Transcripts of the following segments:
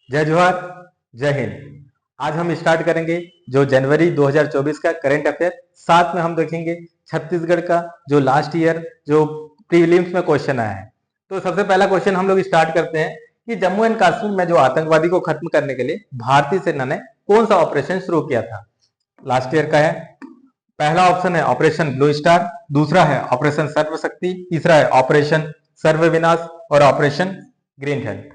जय जोहार, जय हिंद। आज हम स्टार्ट करेंगे जो जनवरी 2024 का करंट अफेयर, साथ में हम देखेंगे छत्तीसगढ़ का जो लास्ट ईयर जो प्रीलिम्स में क्वेश्चन आया है। तो सबसे पहला क्वेश्चन हम लोग स्टार्ट करते हैं कि जम्मू एंड कश्मीर में जो आतंकवादी को खत्म करने के लिए भारतीय सेना ने कौन सा ऑपरेशन शुरू किया था। लास्ट ईयर का है। पहला ऑप्शन है ऑपरेशन ब्लू स्टार, दूसरा है ऑपरेशन सर्वशक्ति, तीसरा है ऑपरेशन सर्वविनाश और ऑपरेशन ग्रीन हंट।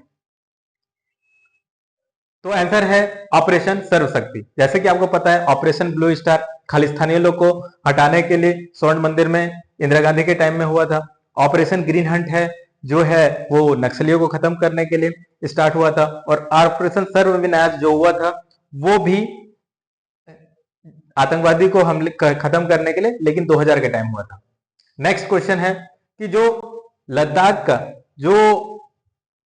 तो आंसर है ऑपरेशन सर्वशक्ति। जैसे कि आपको पता है ऑपरेशन ब्लू स्टार खालिस्तानियों लोग को हटाने के लिए स्वर्ण मंदिर में इंदिरा गांधी के टाइम में हुआ था। ऑपरेशन ग्रीन हंट है जो है वो नक्सलियों को खत्म करने के लिए स्टार्ट हुआ था, और ऑपरेशन सर्वविनाश जो हुआ था वो भी आतंकवादी को हमले खत्म करने के लिए, लेकिन 2000 के टाइम हुआ था। नेक्स्ट क्वेश्चन है कि जो लद्दाख का जो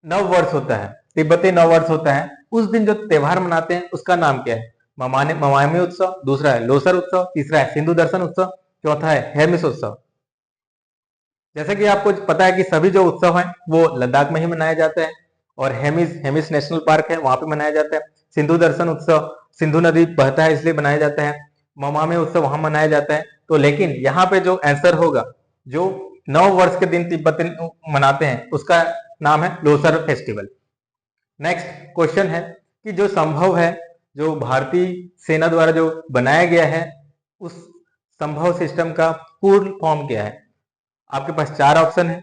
नव वर्ष होता है, तिब्बती नव वर्ष होता है, उस दिन जो त्योहार मनाते हैं उसका नाम क्या है। ममामी उत्सव, दूसरा है लोसर उत्सव, तीसरा है सिंधु दर्शन उत्सव, चौथा है हेमिस उत्सव। जैसे कि आपको पता है कि सभी जो उत्सव हैं वो लद्दाख में ही मनाया जाता है, और हेमिस नेशनल पार्क है वहां पे मनाया जाता है। सिंधु दर्शन उत्सव सिंधु नदी बहता है इसलिए मनाया जाता है। ममामी उत्सव वहां मनाया जाता है। तो लेकिन यहाँ पे जो आंसर होगा, जो नव वर्ष के दिन तिब्बती मनाते हैं उसका नाम है लोसर फेस्टिवल। नेक्स्ट क्वेश्चन है कि जो संभव है, जो भारतीय सेना द्वारा जो बनाया गया है, उस संभव सिस्टम का पूर्ण फॉर्म क्या है। आपके पास 4 ऑप्शन है।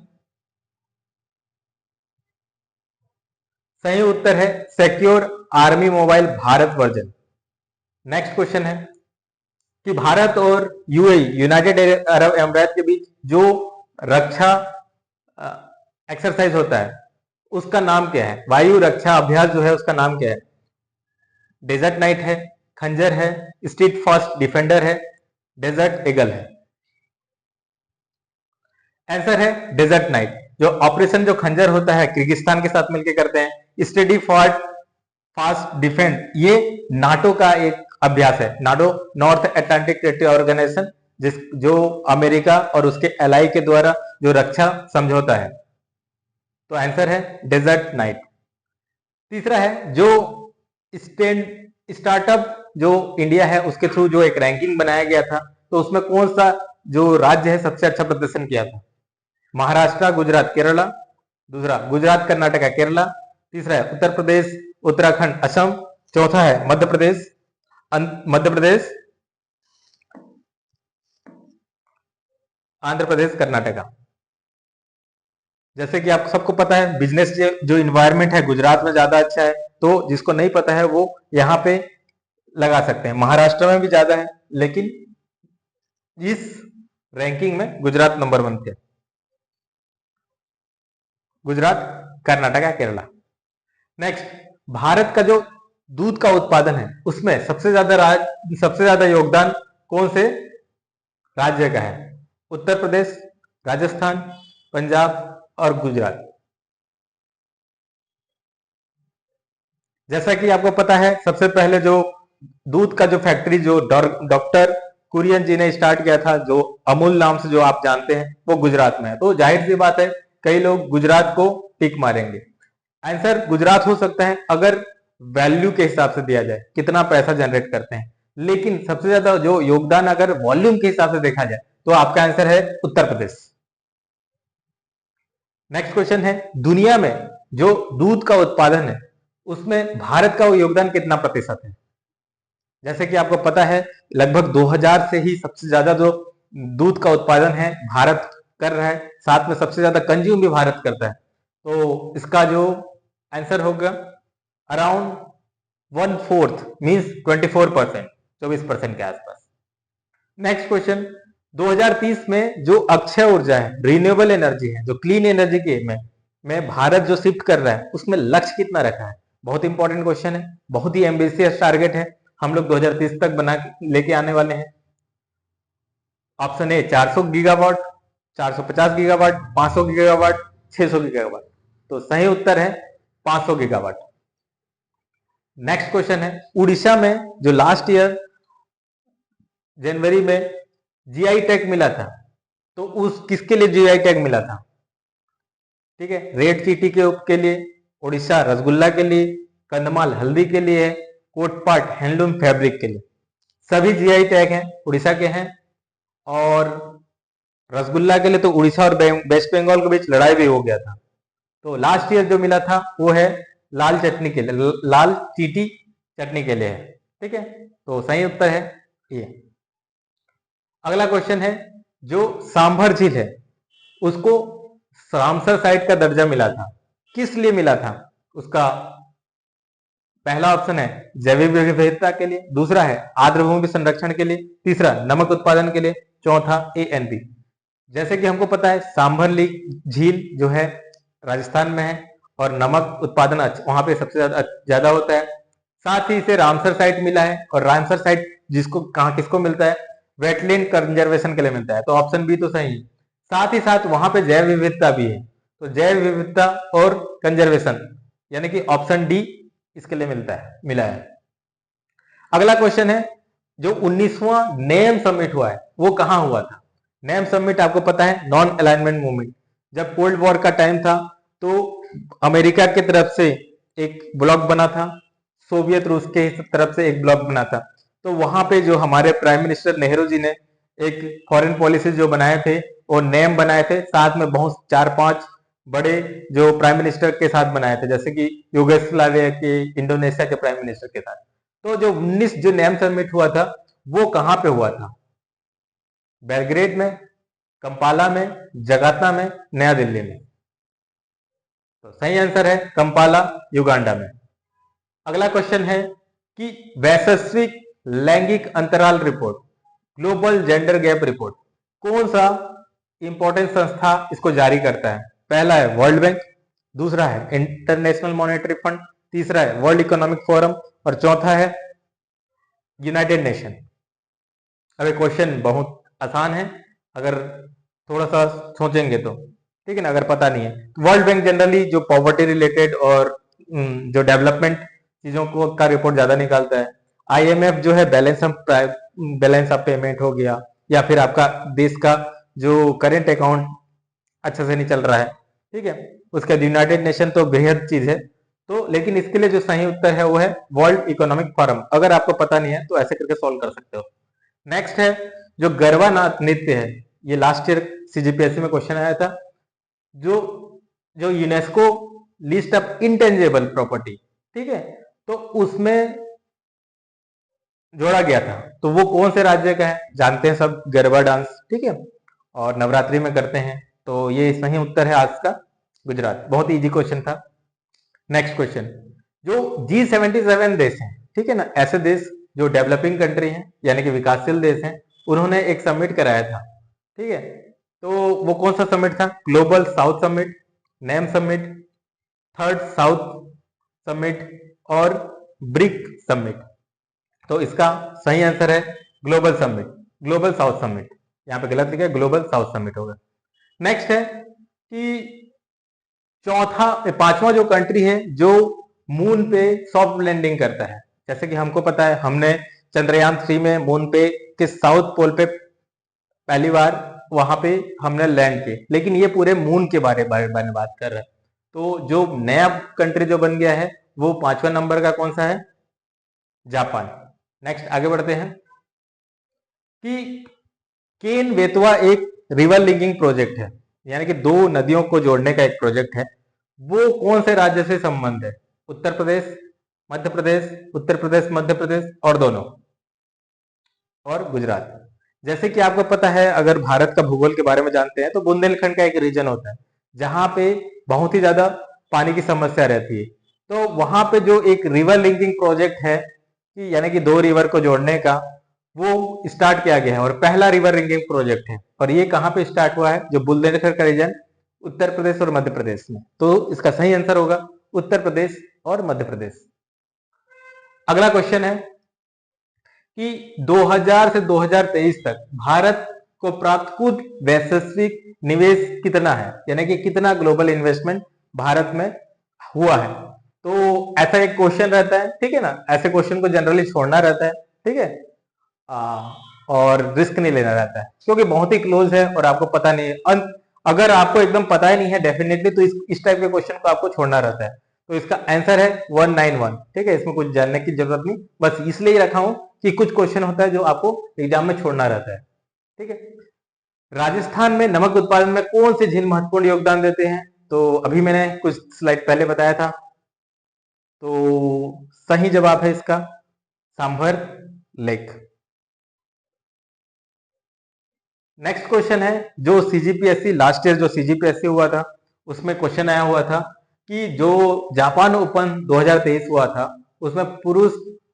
सही उत्तर है secure army mobile Bharat version. Next question है कि भारत और यूएई यूनाइटेड अरब अमीरात के बीच जो रक्षा एक्सरसाइज होता है उसका नाम क्या है। वायु रक्षा अभ्यास जो है उसका नाम क्या है। डेजर्ट नाइट है, खंजर है, स्ट्रीट फास्ट डिफेंडर है, डेजर्ट ईगल है। आंसर है डेजर्ट नाइट। जो ऑपरेशन जो खंजर होता है किर्गिस्तान के साथ मिलकर करते हैं। स्टेडी फास्ट डिफेंड ये नाटो का एक अभ्यास है। NATO North Atlantic Treaty Organization, जिस जो अमेरिका और उसके एलाई के द्वारा जो रक्षा समझौता है। तो आंसर है डेजर्ट नाइट। तीसरा है जो स्टार्टअप जो इंडिया है उसके थ्रू जो एक रैंकिंग बनाया गया था, तो उसमें कौन सा जो राज्य है सबसे अच्छा प्रदर्शन किया था। महाराष्ट्र, गुजरात, केरला, दूसरा गुजरात, कर्नाटका, केरला, तीसरा है उत्तर प्रदेश, उत्तराखंड, असम, चौथा है मध्य प्रदेश, आंध्र प्रदेश, कर्नाटका। जैसे कि आप सबको पता है बिजनेस जो इन्वायरमेंट है गुजरात में ज्यादा अच्छा है, तो जिसको नहीं पता है वो यहाँ पे लगा सकते हैं। महाराष्ट्र में भी ज्यादा है, लेकिन इस रैंकिंग में गुजरात नंबर 1 थे। गुजरात, कर्नाटका, केरला। नेक्स्ट, भारत का जो दूध का उत्पादन है उसमें सबसे ज्यादा योगदान कौन से राज्य का है। उत्तर प्रदेश, राजस्थान, पंजाब और गुजरात। जैसा कि आपको पता है सबसे पहले जो दूध का जो फैक्ट्री जो डॉक्टर कुरियन जी ने स्टार्ट किया था, जो अमूल नाम से जो आप जानते हैं, वो गुजरात में है। तो जाहिर सी बात है कई लोग गुजरात को टिक मारेंगे। आंसर गुजरात हो सकता है अगर वैल्यू के हिसाब से दिया जाए, कितना पैसा जनरेट करते हैं, लेकिन सबसे ज्यादा जो योगदान अगर वॉल्यूम के हिसाब से देखा जाए तो आपका आंसर है उत्तर प्रदेश। नेक्स्ट क्वेश्चन है दुनिया में जो दूध का उत्पादन है उसमें भारत का योगदान कितना प्रतिशत है। जैसे कि आपको पता है लगभग 2000 से ही सबसे ज्यादा जो दूध का उत्पादन है भारत कर रहा है, साथ में सबसे ज्यादा कंज्यूम भी भारत करता है। तो इसका जो आंसर होगा अराउंड 1/4 मीन्स 24%, 24% के आसपास। नेक्स्ट क्वेश्चन, 2030 में जो अक्षय ऊर्जा है, रिन्यूएबल एनर्जी है, जो क्लीन एनर्जी के में भारत जो शिफ्ट कर रहा है उसमें लक्ष्य कितना रखा है। बहुत इंपॉर्टेंट क्वेश्चन है, बहुत ही एम्बिशियस टारगेट है। हम लोग 2030 तक बना लेके आने वाले हैं। Option A 400 gigawatt, 450 gigawatt, 500 gigawatt, 600 gigawatt. तो सही उत्तर है 500 गीगावाट। नेक्स्ट क्वेश्चन है उड़ीसा में जो लास्ट ईयर जनवरी में जीआई टैग मिला था, तो उस किसके लिए जीआई टैग मिला था। ठीक है, रेड चीटी के लिए, उड़ीसा रसगुल्ला के लिए, कंधमाल हल्दी के लिए है, कोटपाट हैंडलूम फैब्रिक के लिए। सभी जीआई टैग हैं, उड़ीसा के हैं। और रसगुल्ला के लिए तो उड़ीसा और वेस्ट बंगाल के बीच लड़ाई भी हो गया था। तो लास्ट ईयर जो मिला था वो है लाल चटनी के लिए, लाल चीटी चटनी के लिए है। ठीक है, तो सही उत्तर है ये। अगला क्वेश्चन है, जो सांभर झील है उसको रामसर साइट का दर्जा मिला था, किस लिए मिला था? उसका पहला ऑप्शन है जैविक विविधता के लिए, दूसरा है आर्द्रभूमि संरक्षण के लिए, तीसरा नमक उत्पादन के लिए, चौथा ANP। जैसे कि हमको पता है सांभर झील जो है राजस्थान में है और नमक उत्पादन वहां पे सबसे ज्यादा होता है। साथ ही इसे रामसर साइट मिला है, और रामसर साइट जिसको कहाँ किसको मिलता है? वेटलैंड कंजर्वेशन के लिए मिलता है, तो ऑप्शन बी तो सही है। साथ ही साथ वहां पे जैव विविधता भी है, तो जैव विविधता और कंजर्वेशन यानी कि ऑप्शन डी इसके लिए मिला है। अगला क्वेश्चन है, जो 19वां नेम समिट हुआ है वो कहां हुआ था? नेम समिट आपको पता है नॉन अलाइनमेंट मूवमेंट, जब कोल्ड वॉर का टाइम था तो अमेरिका की तरफ से एक ब्लॉक बना था, सोवियत रूस के तरफ से एक ब्लॉक बना था। तो वहां पे जो हमारे प्राइम मिनिस्टर नेहरू जी ने एक फॉरेन पॉलिसी जो बनाए थे और नेम बनाए थे, साथ में बहुत 4-5 बड़े जो प्राइम मिनिस्टर के साथ बनाए थे, जैसे कि युगोस्लाविया के, इंडोनेशिया के प्राइम मिनिस्टर के साथ। तो जो 19 जो नेम समिट हुआ था वो कहां पे हुआ था? बेलग्रेड में, कंपाला में, जगार्ता में, नया दिल्ली में? तो सही आंसर है कंपाला, युगांडा में। अगला क्वेश्चन है कि वैश्विक लैंगिक अंतराल report, global gender gap report, कौन सा इंपॉर्टेंट संस्था इसको जारी करता है? पहला है वर्ल्ड बैंक, दूसरा है इंटरनेशनल मॉनेटरी फंड, तीसरा है वर्ल्ड इकोनॉमिक फोरम और चौथा है यूनाइटेड नेशन। अब ये क्वेश्चन बहुत आसान है अगर थोड़ा सा सोचेंगे तो, ठीक है ना, अगर पता नहीं है। वर्ल्ड बैंक जनरली जो पॉवर्टी रिलेटेड और जो डेवलपमेंट चीजों को का रिपोर्ट ज्यादा निकालता है। IMF जो है बैलेंस ऑफ पेमेंट हो गया, या फिर आपका देश का जो करेंट अकाउंट अच्छा से नहीं चल रहा है, ठीक है। उसके बाद यूनाइटेड नेशन तो बेहद चीज है, तो लेकिन इसके लिए जो सही उत्तर है वो है वर्ल्ड इकोनॉमिक फोरम। अगर आपको पता नहीं है तो ऐसे करके सॉल्व कर सकते हो। नेक्स्ट है जो गरबा नृत्य है, ये लास्ट ईयर CGPSC में क्वेश्चन आया था, जो जो UNESCO list of intangible property, ठीक है, तो उसमें जोड़ा गया था, तो वो कौन से राज्य का है? जानते हैं सब, गरबा डांस, ठीक है, और नवरात्रि में करते हैं, तो ये सही उत्तर है आज का गुजरात। बहुत इजी क्वेश्चन था। नेक्स्ट क्वेश्चन, जो G77 देश हैं, ठीक है ना, ऐसे देश जो डेवलपिंग कंट्री हैं यानी कि विकासशील देश हैं, उन्होंने एक समिट कराया था, ठीक है, तो वो कौन सा समिट था? Global south summit, name summit, third south summit और ब्रिक समिट। तो इसका सही आंसर है global summit, global south summit. यहां पे गलत लिखा है, ग्लोबल साउथ समिट होगा। नेक्स्ट है कि पांचवा जो कंट्री है जो मून पे सॉफ्ट लैंडिंग करता है, जैसे कि हमको पता है हमने चंद्रयान 3 में मून पे के साउथ पोल पे पहली बार वहां पे हमने लैंड किए, लेकिन ये पूरे मून के बारे में बात कर रहा है। तो जो नया कंट्री जो बन गया है वो 5वां नंबर का कौन सा है? जापान। नेक्स्ट आगे बढ़ते हैं कि केन बेतवा एक रिवर लिंकिंग प्रोजेक्ट है, यानी कि दो नदियों को जोड़ने का एक प्रोजेक्ट है, वो कौन से राज्य से संबंध है? उत्तर प्रदेश, मध्य प्रदेश, उत्तर प्रदेश मध्य प्रदेश और दोनों, और गुजरात। जैसे कि आपको पता है, अगर भारत का भूगोल के बारे में जानते हैं तो बुंदेलखंड का एक रीजन होता है जहां पे बहुत ही ज्यादा पानी की समस्या रहती है। तो वहां पे जो एक रिवर लिंकिंग प्रोजेक्ट है कि यानी कि दो रिवर को जोड़ने का, वो स्टार्ट किया गया है और पहला रिवर लिंकिंग प्रोजेक्ट है। और ये कहां पे स्टार्ट हुआ है? जो बुंदेलखंड का रीजन, उत्तर प्रदेश और मध्य प्रदेश में। तो इसका सही आंसर होगा उत्तर प्रदेश और मध्य प्रदेश। अगला क्वेश्चन है कि 2000 से 2023 तक भारत को प्राप्त कुल वैश्विक निवेश कितना है, यानी कि कितना ग्लोबल इन्वेस्टमेंट भारत में हुआ है। तो ऐसा एक क्वेश्चन रहता है, ठीक है ना, ऐसे क्वेश्चन को जनरली छोड़ना रहता है, ठीक है, और रिस्क नहीं लेना रहता है क्योंकि बहुत ही क्लोज है और आपको पता नहीं है। अगर आपको एकदम पता ही नहीं है डेफिनेटली, तो इस टाइप के क्वेश्चन को आपको छोड़ना रहता है। तो इसका आंसर है 191। ठीक है, इसमें कुछ जानने की जरूरत नहीं, बस इसलिए रखा हूं कि कुछ क्वेश्चन होता है जो आपको एग्जाम में छोड़ना रहता है। ठीक है, राजस्थान में नमक उत्पादन में कौन सी झील महत्वपूर्ण योगदान देते हैं? तो अभी मैंने कुछ स्लाइड पहले बताया था, तो सही जवाब है इसका सांभर लेक। नेक्स्ट क्वेश्चन है, जो सीजीपीएससी लास्ट ईयर जो सीजीपीएससी हुआ था उसमें क्वेश्चन आया हुआ था कि जो जापान ओपन 2023 हुआ था उसमें पुरुष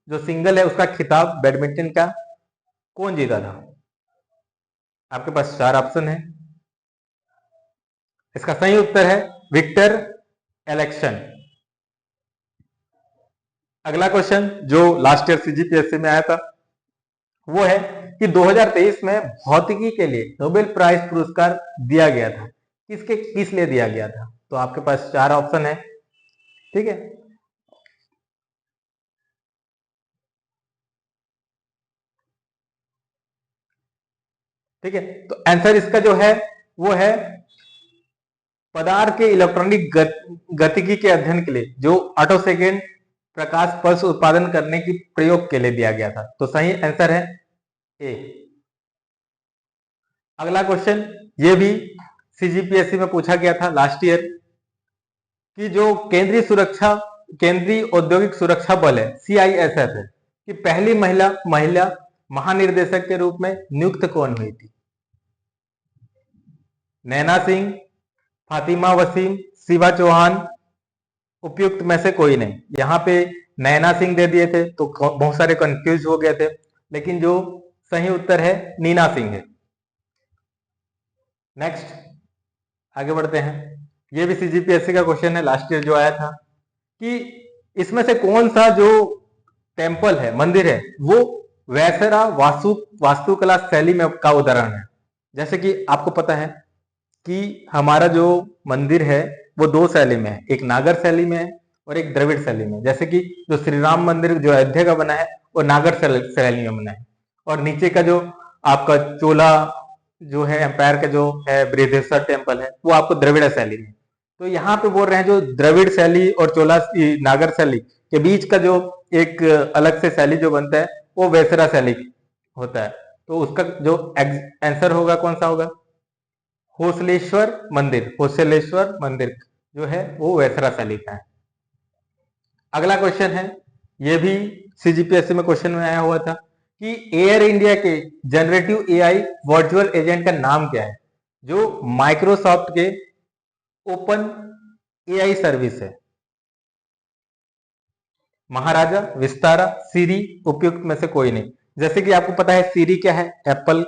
जो सिंगल है उसका खिताब बैडमिंटन का कौन जीता था? आपके पास 4 ऑप्शन है। इसका सही उत्तर है विक्टर एलेक्सन। अगला क्वेश्चन जो लास्ट ईयर सीजीपीएससी में आया था वो है कि 2023 में भौतिकी के लिए नोबेल प्राइज पुरस्कार दिया गया था, किस लिए दिया गया था? तो आपके पास 4 ऑप्शन है। ठीक है, ठीक है, तो आंसर इसका जो है वो है पदार्थ के इलेक्ट्रॉनिक गतिकी के अध्ययन के लिए जो 8 सेकेंड प्रकाश पल्स उत्पादन करने की प्रयोग के लिए दिया गया था। तो सही आंसर है ए। अगला क्वेश्चन ये भी सीजीपीएससी में पूछा गया था लास्ट ईयर कि जो केंद्रीय औद्योगिक सुरक्षा बल है सीआईएसएफ है कि पहली महिला महानिर्देशक के रूप में नियुक्त कौन हुई थी? नैना सिंह, फातिमा वसीम, शिवा चौहान, उपयुक्त में से कोई नहीं। यहां पे नैना सिंह दे दिए थे तो बहुत सारे कंफ्यूज हो गए थे, लेकिन जो सही उत्तर है नीना सिंह है। नेक्स्ट आगे बढ़ते हैं, ये भी सीजीपीएससी का क्वेश्चन है लास्ट ईयर जो आया था कि इसमें से कौन सा जो टेम्पल है, मंदिर है, वो वैसरा वास्तुकला शैली में का उदाहरण है। जैसे कि आपको पता है कि हमारा जो मंदिर है वो 2 शैली में है, एक नागर शैली में है और एक द्रविड़ शैली में। जैसे कि जो श्री राम मंदिर जो अयोध्या का बना है वो नागर शैली में बना है, और नीचे का जो आपका चोला जो है एम्पायर का जो है बृहदेश्वर टेम्पल है वो आपको द्रविड़ शैली में। तो यहाँ पे बोल रहे हैं जो द्रविड़ शैली और चोला नागर शैली के बीच का जो एक अलग से शैली जो बनता है वो वैसरा शैली होता है। तो उसका जो आंसर होगा कौन सा होगा? होसलेश्वर मंदिर जो है वो वैसरा शैली का है। अगला क्वेश्चन है, ये भी सीजीपीएससी में क्वेश्चन में आया हुआ था कि एयर इंडिया के जनरेटिव एआई वर्चुअल एजेंट का नाम क्या है जो माइक्रोसॉफ्ट के ओपन एआई सर्विस है? महाराजा, विस्तारा, सीरी, उपयुक्त में से कोई नहीं। जैसे कि आपको पता है सीरी क्या है, एप्पल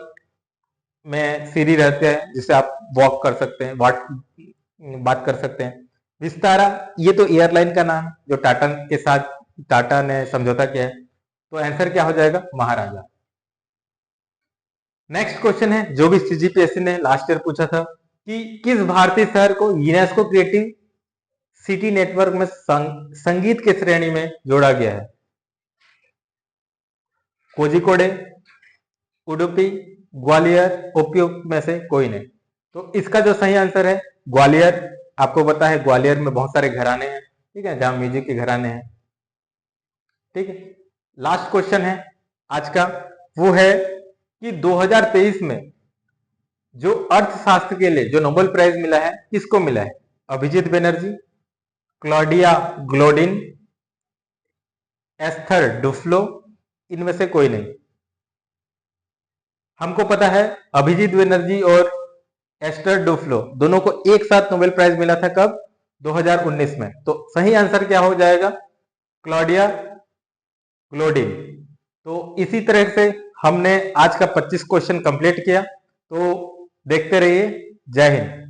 में सीरी रहते हैं जिसे आप वॉक कर सकते हैं, बात कर सकते हैं। विस्तारा ये तो एयरलाइन का नाम है जो टाटा ने समझौता किया है। तो आंसर क्या हो जाएगा? महाराजा। नेक्स्ट क्वेश्चन है जो भी सीजीपीएससी ने लास्ट ईयर पूछा था कि किस भारतीय शहर को यूनेस्को क्रिएटिव सिटी नेटवर्क में संगीत की श्रेणी में जोड़ा गया है? कोझिकोडे, उडुपी, ग्वालियर, उपयुक्त में से कोई नहीं। तो इसका जो सही आंसर है ग्वालियर। आपको पता है ग्वालियर में बहुत सारे घराने हैं, ठीक है, जहां म्यूजिक के घराने हैं। ठीक है, लास्ट क्वेश्चन है आज का, वो है कि 2023 में जो अर्थशास्त्र के लिए जो नोबेल प्राइज मिला है किसको मिला है? Abhijit Banerjee, Claudia Goldin, Esther Duflo, इनमें से कोई नहीं। हमको पता है अभिजीत बनर्जी और एस्टर डुफ्लो दोनों को एक साथ नोबेल प्राइज मिला था, कब? 2019 में। तो सही आंसर क्या हो जाएगा? क्लॉडिया ग्लोडिन। तो इसी तरह से हमने आज का 25 क्वेश्चन कंप्लीट किया। तो देखते रहिए। जय हिंद।